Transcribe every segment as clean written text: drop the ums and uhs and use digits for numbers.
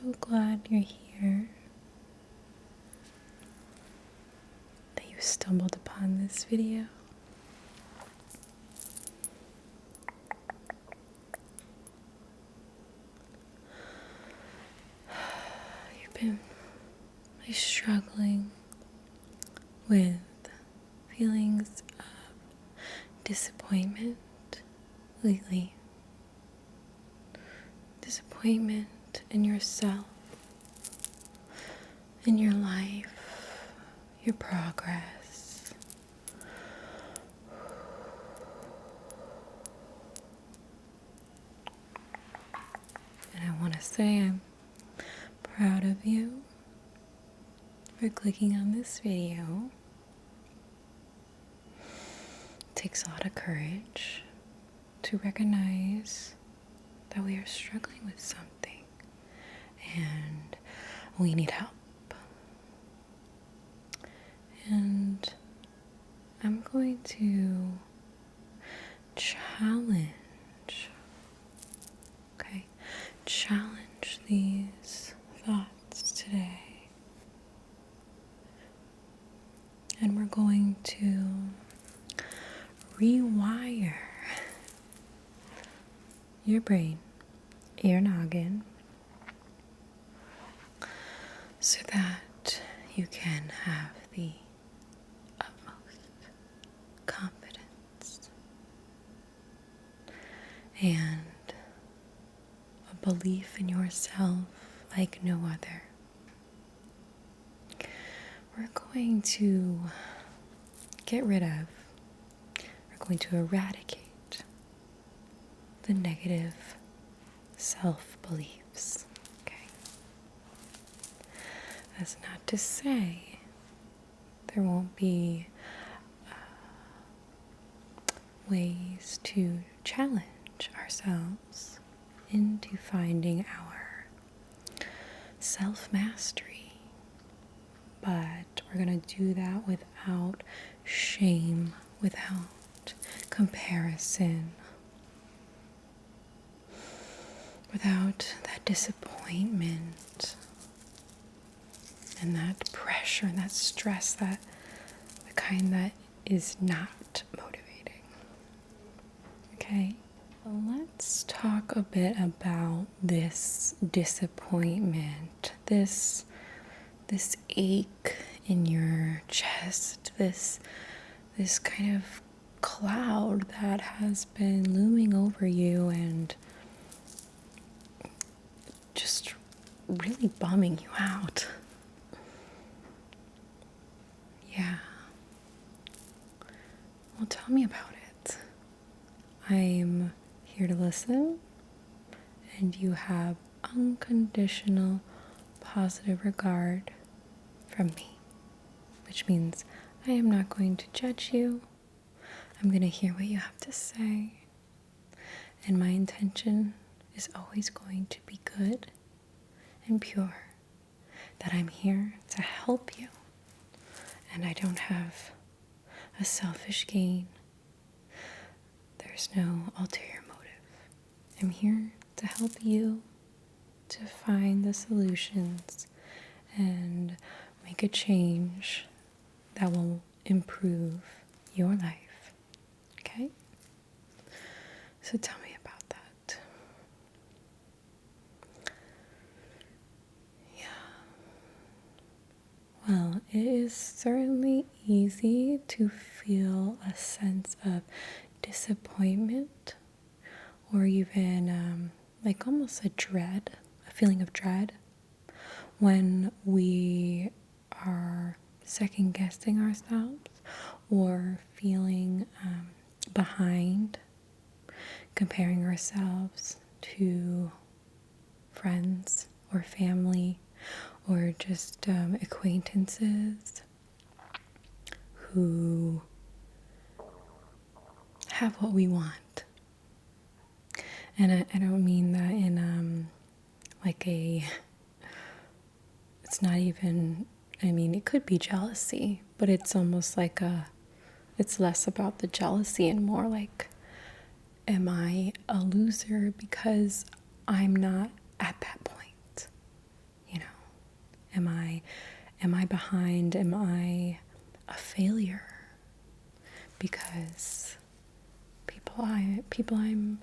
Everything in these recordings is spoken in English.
so glad you're here, that you stumbled upon this video. You've been really struggling with feelings of disappointment lately. Disappointment in yourself, in your life, your progress. And I want to say I'm proud of you for clicking on this video. It takes a lot of courage to recognize that we are struggling with something and we need help. And I'm going to challenge these thoughts today. And we're going to rewire your brain, your noggin, so that you can have the utmost confidence and a belief in yourself like no other. We're going to get rid of, we're going to eradicate the negative self-beliefs. Okay? That's not to say there won't be ways to challenge ourselves into finding our self-mastery, but we're going to do that without shame, without comparison, without that disappointment and that pressure and that stress, that the kind that is not motivating. Okay? Well, let's talk a bit about this disappointment, this ache in your chest, this kind of cloud that has been looming over you and just really bumming you out. Yeah. Well, tell me about it. I'm here to listen, and you have unconditional positive regard from me, which means I am not going to judge you. I'm going to hear what you have to say, and my intention is always going to be good and pure, that I'm here to help you, and I don't have a selfish gain. There's no ulterior motive. I'm here to help you to find the solutions and make a change that will improve your life. Okay? So tell me about that. Yeah. Well, it is certainly easy to feel a sense of disappointment or even like almost a feeling of dread when we are second guessing ourselves or feeling behind, comparing ourselves to friends or family or just acquaintances who have what we want. And I don't mean that in it's not even, it could be jealousy, but it's almost like it's less about the jealousy and more like, am I a loser because I'm not at that point? Am I behind? Am I a failure? Because people I'm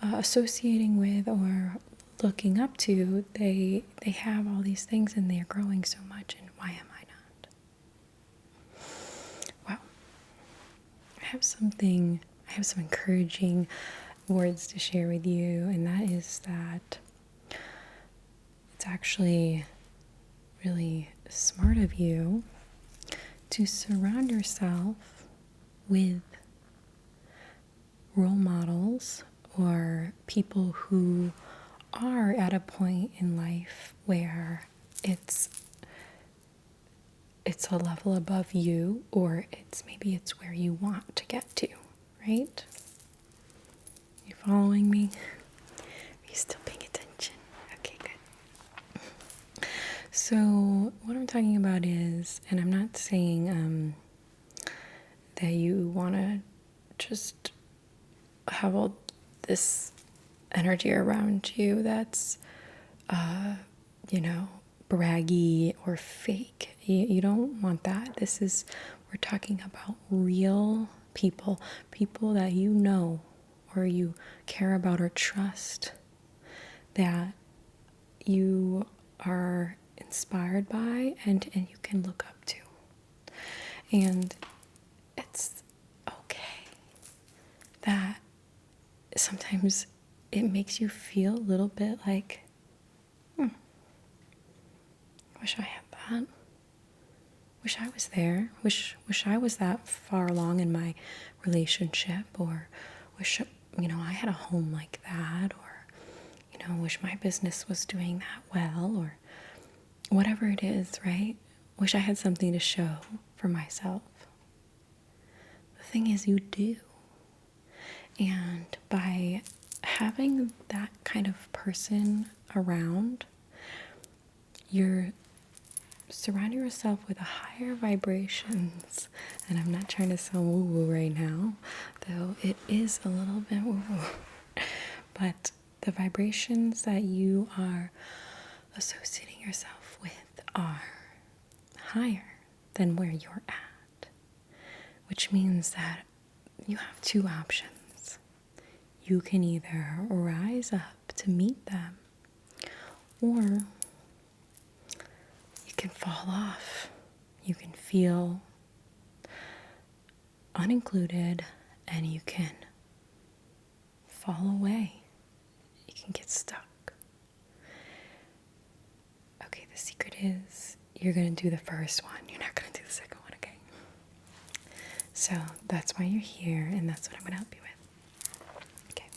associating with or looking up to, they have all these things and they're growing so much, and why am I not? Well, I have some encouraging words to share with you, and that is that it's actually really smart of you to surround yourself with role models or people who are at a point in life where it's a level above you, or maybe it's where you want to get to, right? You following me? Are you still paying attention? Okay, good. So what I'm talking about is, and I'm not saying that you want to just have all this energy around you that's, braggy or fake. You don't want that. We're talking about real people that you know or you care about or trust, that you are inspired by and you can look up to. And it's okay that sometimes it makes you feel a little bit like, wish I had that. Wish I was there. Wish I was that far along in my relationship, or wish, I had a home like that, or, wish my business was doing that well, or whatever it is, right? Wish I had something to show for myself. The thing is, you do. And by having that kind of person around, you're surrounding yourself with higher vibrations. And I'm not trying to sound woo-woo right now, though it is a little bit woo-woo. But the vibrations that you are associating yourself with are higher than where you're at, which means that you have two options. You can either rise up to meet them, or you can fall off. You can feel unincluded, and you can fall away. You can get stuck. Okay, the secret is you're going to do the first one. You're not going to do the second one, okay? So that's why you're here, and that's what I'm going to help you with. Okay.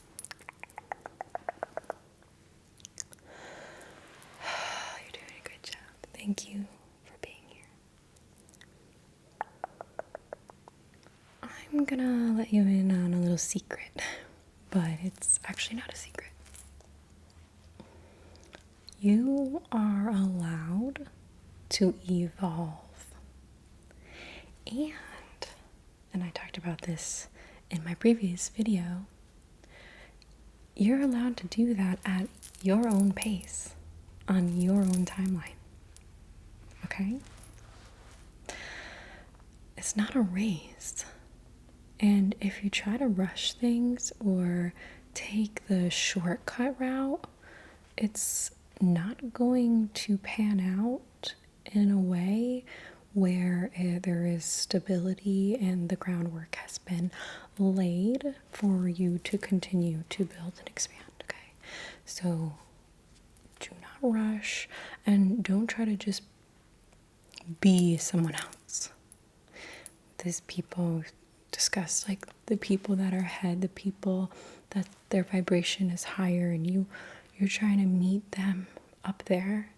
You're doing a good job. Thank you for being here. I'm going to let you in on a little secret, but it's actually not a secret. You are allowed to evolve. And I talked about this in my previous video, you're allowed to do that at your own pace, on your own timeline. Okay? It's not a race. And if you try to rush things or take the shortcut route, it's not going to pan out in a way where there is stability and the groundwork has been laid for you to continue to build and expand, okay? So do not rush, and don't try to just be someone else. These people discuss, like, the people that are ahead, the people that their vibration is higher, and you're trying to meet them up there.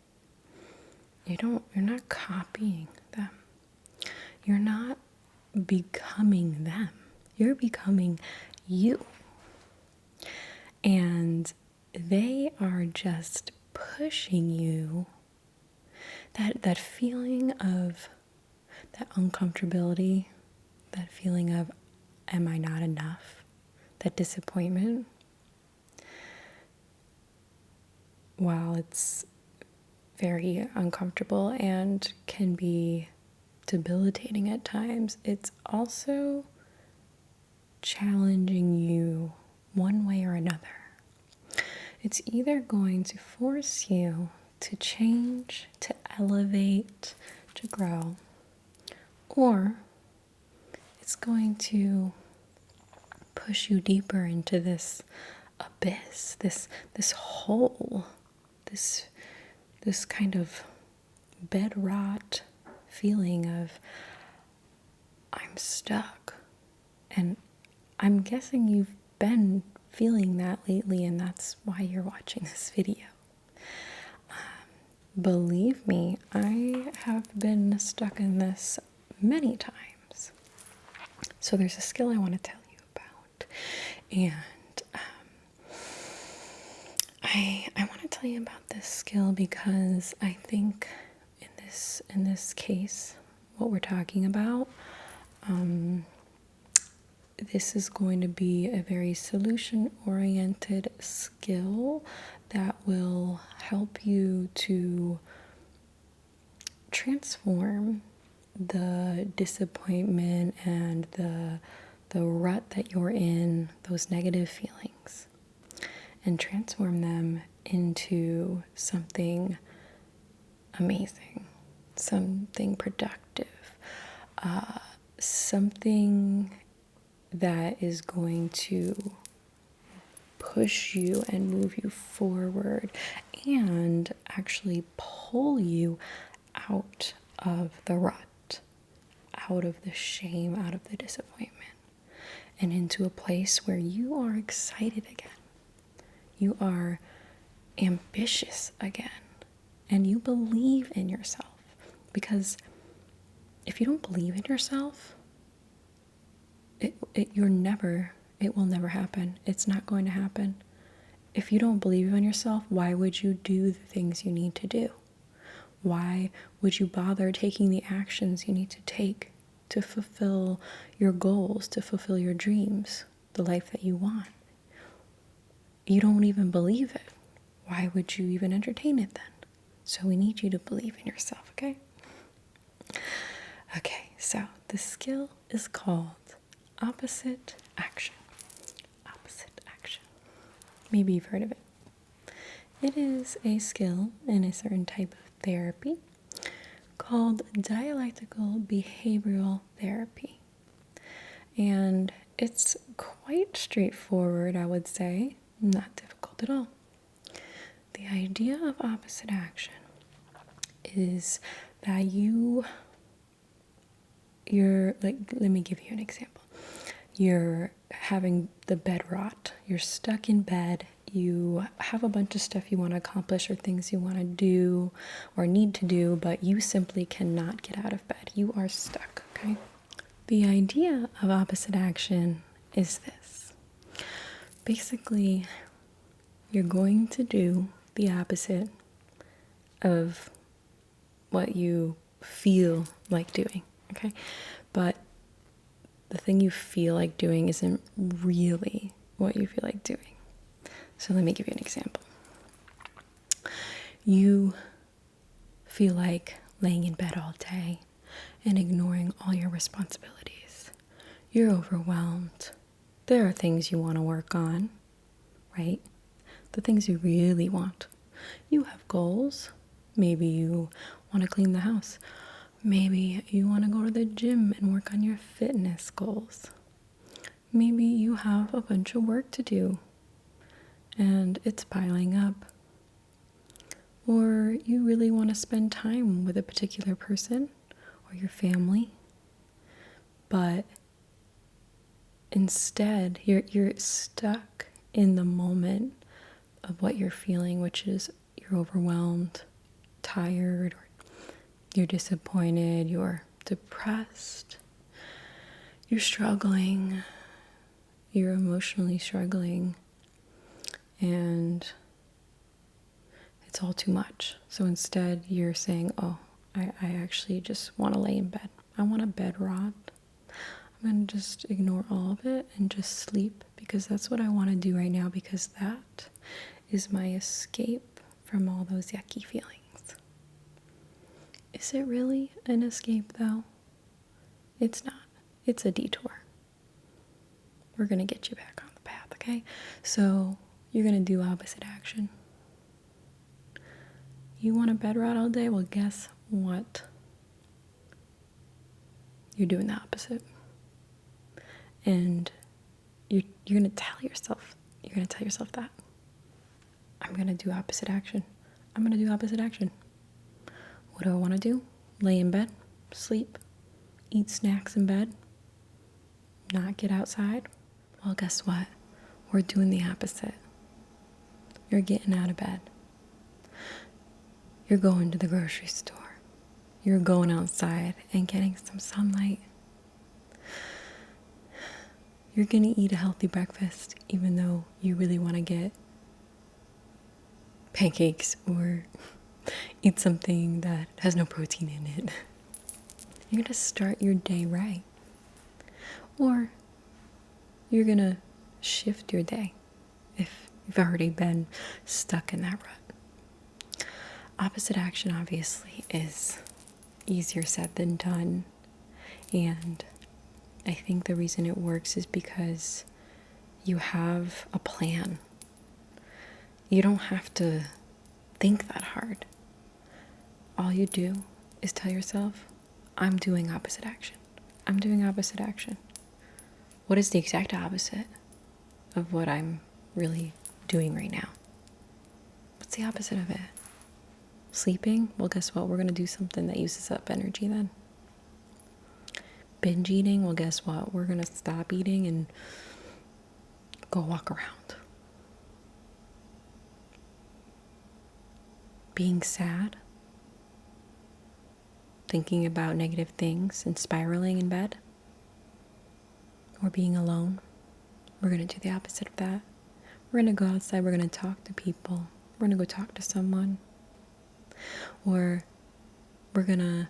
You're not copying them. You're not becoming them. You're becoming you. And they are just pushing you. That feeling of that uncomfortability, that feeling of, am I not enough? That disappointment. While it's very uncomfortable and can be debilitating at times, it's also challenging you one way or another. It's either going to force you to change, to elevate, to grow, or it's going to push you deeper into this abyss, this hole, this kind of bed rot feeling of I'm stuck. And I'm guessing you've been feeling that lately, and that's why you're watching this video. Believe me, I have been stuck in this many times. So there's a skill I want to tell you about. And I want to tell you about this skill because I think in this case, what we're talking about, this is going to be a very solution-oriented skill that will help you to transform the disappointment and the rut that you're in, those negative feelings, and transform them into something amazing, something productive, something that is going to push you and move you forward and actually pull you out of the rut, out of the shame, out of the disappointment, and into a place where you are excited again. You are ambitious again, and you believe in yourself. Because if you don't believe in yourself, it will never happen. It's not going to happen. If you don't believe in yourself, why would you do the things you need to do? Why would you bother taking the actions you need to take to fulfill your goals, to fulfill your dreams, the life that you want? You don't even believe it. Why would you even entertain it then? So we need you to believe in yourself, okay? Okay, so the skill is called opposite action. Opposite action. Maybe you've heard of it. It is a skill in a certain type of therapy called dialectical behavioral therapy. And it's quite straightforward, I would say, not difficult at all. The idea of opposite action is that you're like, let me give you an example. You're having the bed rot. You're stuck in bed. You have a bunch of stuff you want to accomplish or things you want to do or need to do, but you simply cannot get out of bed. You are stuck, okay? The idea of opposite action is this. Basically, you're going to do the opposite of what you feel like doing, okay? But the thing you feel like doing isn't really what you feel like doing. So let me give you an example. You feel like laying in bed all day and ignoring all your responsibilities. You're overwhelmed. There are things you want to work on, right? The things you really want. You have goals. Maybe you want to clean the house. Maybe you want to go to the gym and work on your fitness goals. Maybe you have a bunch of work to do and it's piling up. Or you really want to spend time with a particular person or your family, but instead you're stuck in the moment of what you're feeling, which is you're overwhelmed, tired, or you're disappointed, you're depressed, you're struggling, you're emotionally struggling, and it's all too much. So instead you're saying, oh, I actually just want to lay in bed. I want a bed rot. I'm going to just ignore all of it and just sleep because that's what I want to do right now, because that is my escape from all those yucky feelings. Is it really an escape though? It's not. It's a detour. We're going to get you back on the path, okay? So you're going to do opposite action. You want a bed rot all day? Well, guess what? You're doing the opposite. And you're going to tell yourself that. I'm going to do opposite action. I'm going to do opposite action. What do I want to do? Lay in bed, sleep, eat snacks in bed, not get outside? Well, guess what? We're doing the opposite. You're getting out of bed. You're going to the grocery store. You're going outside and getting some sunlight. You're going to eat a healthy breakfast, even though you really want to get pancakes or eat something that has no protein in it. You're going to start your day right. Or you're going to shift your day if you've already been stuck in that rut. Opposite action, obviously, is easier said than done. And I think the reason it works is because you have a plan. You don't have to think that hard. All you do is tell yourself, I'm doing opposite action. I'm doing opposite action. What is the exact opposite of what I'm really doing right now? What's the opposite of it? Sleeping? Well, guess what? We're going to do something that uses up energy then. Binge eating? Well, guess what? We're going to stop eating and go walk around. Being sad? Thinking about negative things and spiraling in bed? Or being alone? We're going to do the opposite of that. We're going to go outside. We're going to talk to people. We're going to go talk to someone. Or we're going to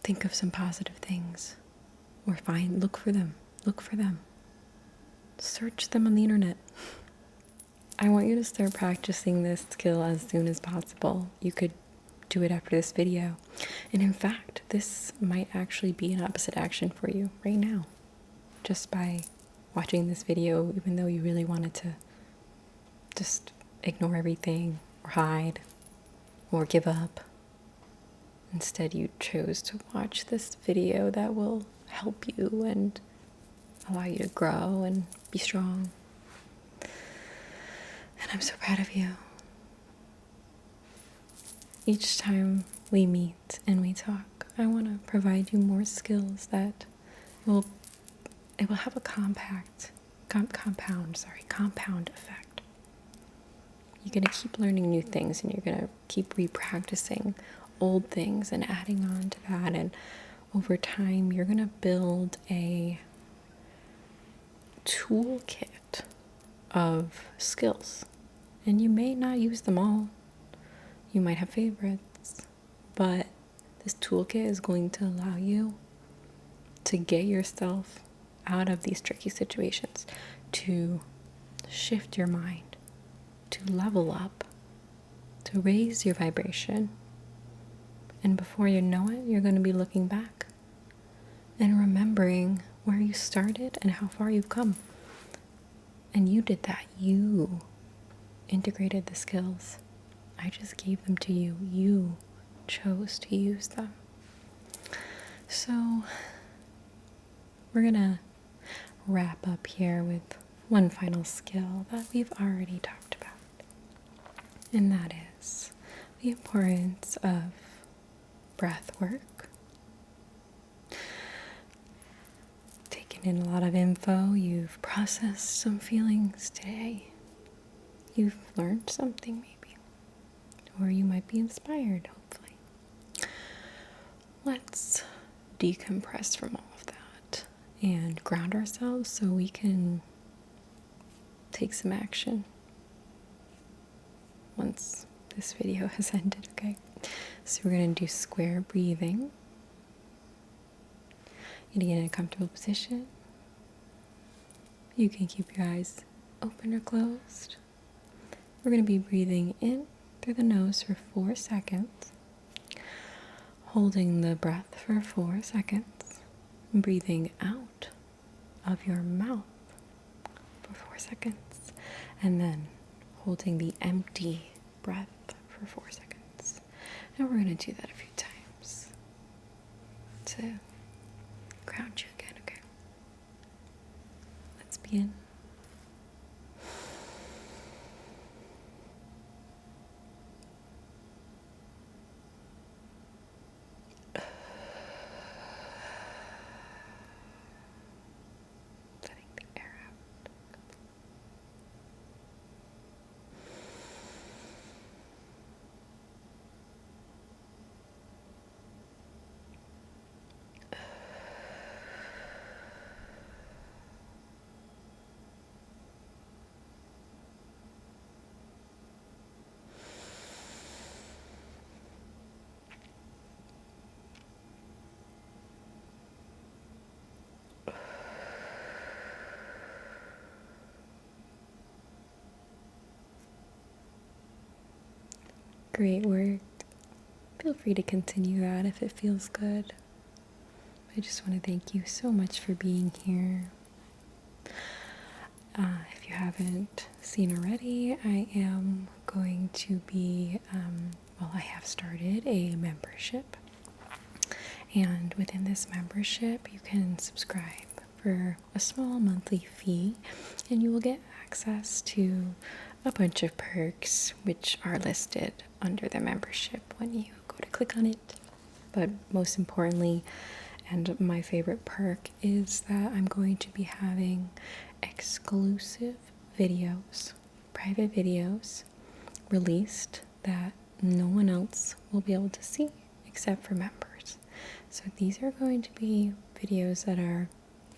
think of some positive things. Or look for them. Search them on the internet. I want you to start practicing this skill as soon as possible. You could do it after this video. And in fact, this might actually be an opposite action for you right now. Just by watching this video, even though you really wanted to just ignore everything or hide or give up. Instead, you chose to watch this video that will help you and allow you to grow and be strong. And I'm so proud of you. Each time we meet and we talk, I want to provide you more skills that will have a compound effect. You're going to keep learning new things, and you're going to keep repracticing old things and adding on to that. And over time, you're going to build a toolkit of skills. And you may not use them all. You might have favorites. But this toolkit is going to allow you to get yourself out of these tricky situations, to shift your mind, to level up, to raise your vibration. And before you know it, you're going to be looking back and remembering where you started and how far you've come. And you did that. You integrated the skills. I just gave them to you. You chose to use them. So we're going to wrap up here with one final skill that we've already talked about. And that is the importance of breath work. Taken in a lot of info, you've processed some feelings today. You've learned something maybe. Or you might be inspired, hopefully. Let's decompress from all of that and ground ourselves so we can take some action once this video has ended, okay? So we're going to do square breathing. You're going to get in a comfortable position. You can keep your eyes open or closed. We're going to be breathing in through the nose for 4 seconds holding the breath for 4 seconds, breathing out of your mouth for 4 seconds, and then holding the empty breath for 4 seconds. And we're going to do that a few times to ground you again, okay? Let's begin. Letting the air out. Great work. Feel free to continue that if it feels good. I just want to thank you so much for being here. If you haven't seen already, I am going to be, I have started a membership. And within this membership, you can subscribe for a small monthly fee, and you will get access to a bunch of perks which are listed under the membership when you go to click on it. But most importantly, and my favorite perk, is that I'm going to be having exclusive videos, private videos released that no one else will be able to see except for members. So these are going to be videos that are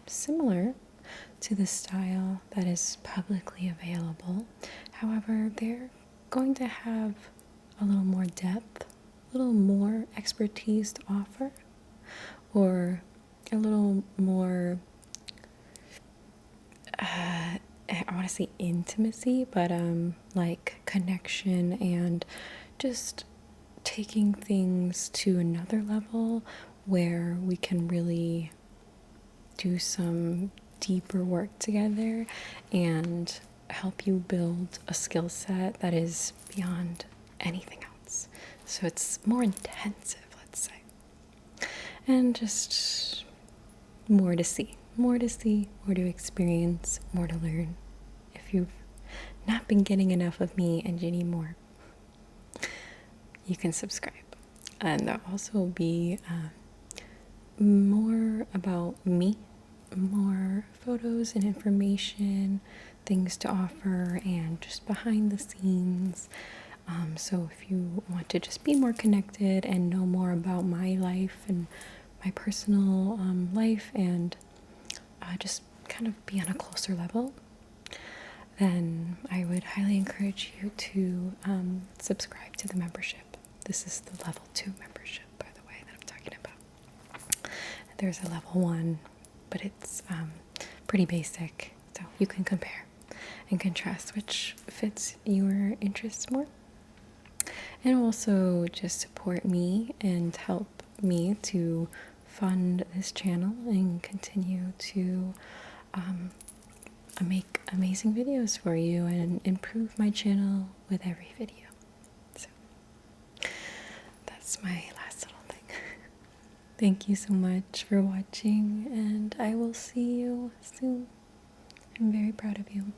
similar to the style that is publicly available. However, they're going to have a little more depth, a little more expertise to offer, or a little more, I want to say intimacy, but like connection and just taking things to another level where we can really do some deeper work together and help you build a skill set that is beyond anything else. So it's more intensive, let's say. And just more to see, more to experience, more to learn. If you've not been getting enough of me and you need more, you can subscribe. And there'll also be more about me, more photos and information, things to offer, and just behind the scenes. So if you want to just be more connected and know more about my life and my personal life, and just kind of be on a closer level, then I would highly encourage you to subscribe to the membership. This is the level 2 membership, by the way, that I'm talking about. There's a level 1, but it's pretty basic, so you can compare and contrast which fits your interests more. And also just support me and help me to fund this channel and continue to make amazing videos for you and improve my channel with every video. So that's my last little thing. Thank you so much for watching, and I will see you soon. I'm very proud of you.